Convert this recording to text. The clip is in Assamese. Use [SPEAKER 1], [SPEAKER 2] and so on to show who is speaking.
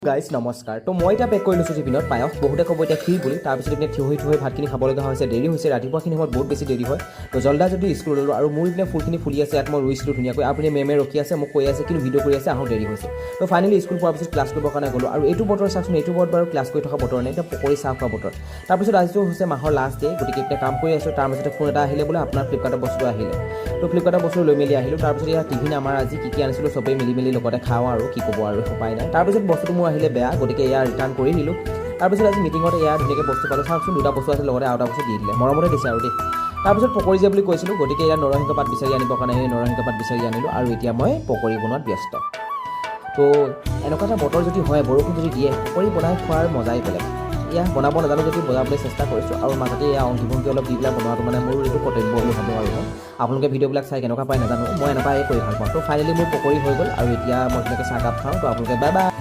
[SPEAKER 1] গাইজ নমস্কাৰ তো মই এতিয়া পেক কৰি লৈছোঁ টিফিনত পায়স বহুতে ক'ব এতিয়া ক্ষীৰ বুলি তাৰপিছত ইপিনে থিয় হৈ ভাতখিনি খাব লগা হৈছে দেৰি হৈছে ৰাতিপুৱাখিনি সময়ত বহুত বেছি দেৰি হয় তো জলদা যদি স্কুল ল'লোঁ আৰু মোৰ ইপিনে ফুলখিনি ফুলি আছে ইয়াত মই ৰুইছিলোঁ ধুনীয়াকৈ আপুনি মেমে ৰখি আছে মোক কৈ আছে কিন্তু ভিডিঅ' কৰি আছে আহোঁ দেৰি হৈছে তো ফাইনেলি স্কুল পোৱাৰ পিছত ক্লাছ কৰিবৰ কাৰণে গ'লোঁ আৰু এইটো বতৰ চাওকচোন এইটো বতৰত বাৰু ক্লাছ কৰি থকা বতৰ নাই এতিয়া পকৰি চাহ খোৱা বতৰ তাৰপিছত আজিতো হৈছে মাহৰ লাষ্ট ডে গতিকে এতিয়া কাম কৰি আছোঁ তাৰ মাজতে ফোন এটা আহিলে বোলে আপোনাৰ ফ্লিপকাৰ্টৰ বস্তু আহিলে তো ফ্লিপকাৰ্টৰ বস্তু লৈ মেলি আহিলোঁ তাৰপিছত ইয়াত টিফিন আমাৰ আজি কি আনিছিলোঁ চবেই মিলি লগতে খাওঁ আৰু কি ক'ব আৰু উপায় নাই তাৰপিছত বস্তুটো মোৰ আহিলে বেয়া গতিকে এয়া ৰিটাৰ্ণ কৰি দিলোঁ তাৰপিছত আজি মিটিঙত এয়া ধুনীয়াকৈ বস্তু পালোঁ চাওকচোন দুটা বস্তু আছিল লগতে আৰু এটা বস্তু দি দিলে মৰমতে দিছে আৰু দেই তাৰপিছত পকৰি যে বুলি কৈছিলোঁ গতিকে এয়া নৰসিংহ পাত বিচাৰি আনিবৰ কাৰণে নৰসিংহ পাত বিচাৰি আনিলোঁ আৰু এতিয়া মই পকৰি বনোৱাত ব্যস্ত তো এনেকুৱা এটা বতৰ যদি হয় বৰষুণ যদি দিয়ে পকৰি বনাই খোৱাৰ মজাই বেলেগ এয়া বনাব নাজানো যদি বনাবলৈ চেষ্টা কৰিছোঁ আৰু মাজতে এয়া অংশীভংগী অলপ দি পেলাই বনোৱাটো মানে মোৰ এইটো কৰ্তব্য বুলি ভাবোঁ আৰু আপোনালোকে ভিডিঅ'বিলাক চাই কেনেকুৱা পায় নাজানো মই এনেকুৱাই কৰি ভাল পাওঁ তো ফাইনেলি মোৰ পকৰি হৈ গ'ল আৰু এতিয়া মই ধুনীয়াকৈ চাহকাপ খাওঁ তো আপোনালোকে বাই বাই